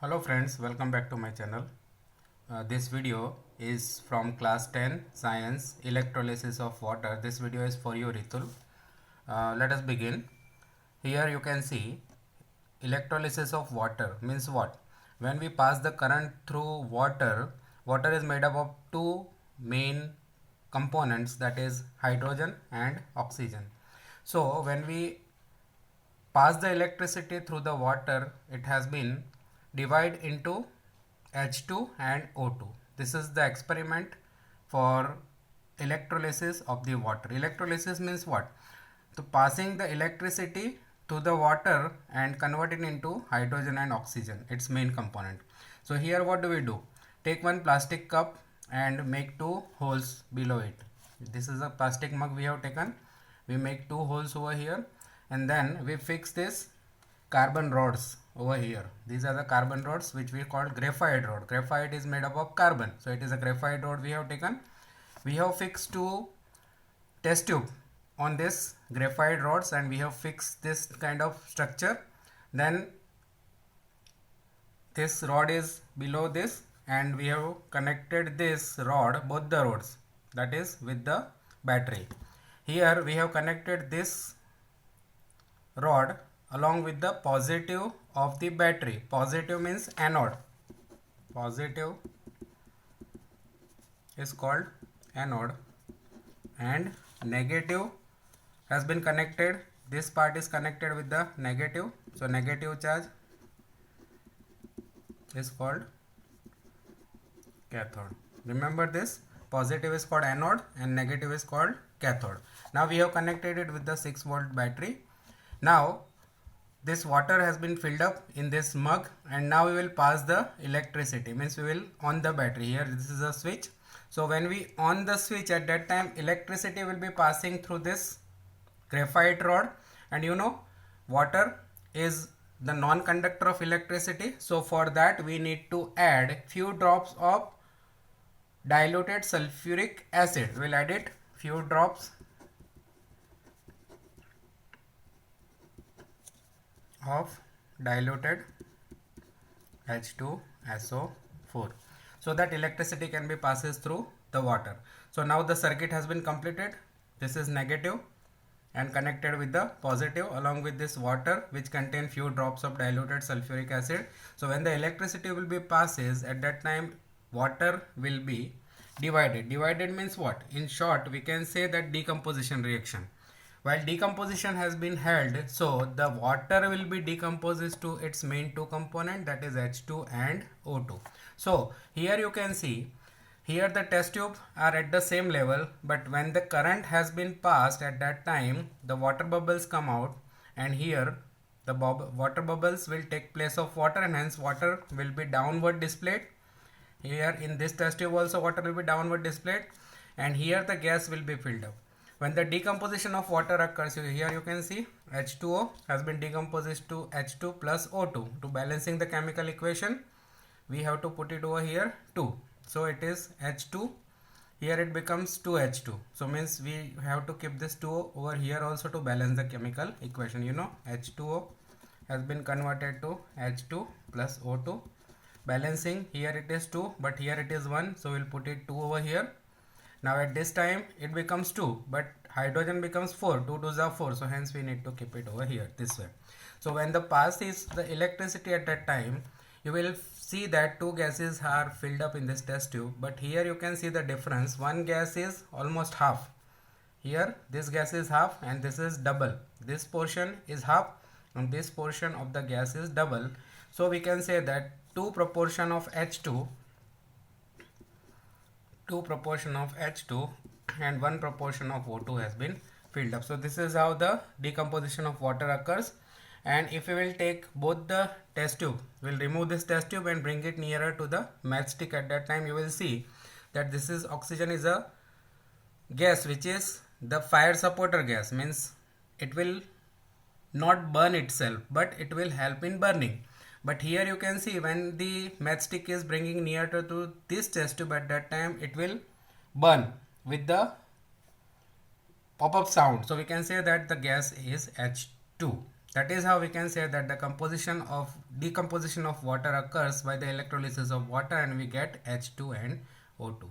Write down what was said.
Hello friends, welcome back to my channel. This video is from class 10 science electrolysis of water. This video is for you, Ritul. Let us begin. Here you can see electrolysis of water means what? When we pass the current through water, water is made up of two main components, that is hydrogen and oxygen. So when we pass the electricity through the water, it has been divided into H2 and O2. This is the experiment for electrolysis of the water. Electrolysis means what? So passing the electricity to the water and convert it into hydrogen and oxygen, its main component. So here what do we do? Take one plastic cup and make two holes below it. This is a plastic mug we have taken. We make two holes over here and then we fix this carbon rods over here. These are the carbon rods which we call graphite rod. Graphite is made up of carbon, so it is a graphite rod we have taken. We have fixed two test tube on this graphite rods and we have fixed this kind of structure. Then this rod is below this and we have connected this rod, both the rods, that is with the battery. Here we have connected this rod along with the positive of the battery. Positive means anode. Positive is called anode and negative has been connected. This part is connected with the negative. So negative charge is called cathode. Remember this, positive is called anode and negative is called cathode. Now we have connected it with the 6-volt battery. Now this water has been filled up in this mug and now we will pass the electricity, means we will on the battery. Here this is a switch. So when we on the switch, at that time electricity will be passing through this graphite rod, and you know water is the non-conductor of electricity. So for that we need to add few drops of diluted sulfuric acid. We will add it few drops of diluted H2SO4 so that electricity can be passes through the water. So now the circuit has been completed. This is negative and connected with the positive along with this water which contain few drops of diluted sulfuric acid. So when the electricity will be passes, at that time water will be divided. Divided means what? In short, we can say that decomposition reaction. While decomposition has been held, so the water will be decomposed to its main two component, that is H2 and O2. So here you can see, here the test tube are at the same level, but when the current has been passed, at that time the water bubbles come out, and here the water bubbles will take place of water and hence water will be downward displayed. Here in this test tube also water will be downward displayed and here the gas will be filled up. When the decomposition of water occurs, here you can see H2O has been decomposed to H2 plus O2. To balancing the chemical equation, we have to put it over here 2. So it is H2. Here it becomes 2H2. So means we have to keep this 2 over here also to balance the chemical equation. You know H2O has been converted to H2 plus O2. Balancing, here it is 2 but here it is 1. So we'll put it 2 over here. Now at this time it becomes 2 but hydrogen becomes 4, 2 2s are 4, so hence we need to keep it over here this way. So when the pass is the electricity, at that time you will see that two gases are filled up in this test tube, but here you can see the difference. One gas is almost half. Here this gas is half and this is double. This portion is half and this portion of the gas is double. So we can say that 2 proportion of H2 and 1 proportion of O2 has been filled up. So this is how the decomposition of water occurs. And if we will take both the test tube, we will remove this test tube and bring it nearer to the matchstick. At that time you will see that this is oxygen is a gas which is the fire supporter gas, means it will not burn itself but it will help in burning. But here you can see when the matchstick is bringing nearer to this test tube, at that time it will burn with the pop-up sound. So we can say that the gas is H2. That is how we can say that the decomposition of water occurs by the electrolysis of water, and we get H2 and O2.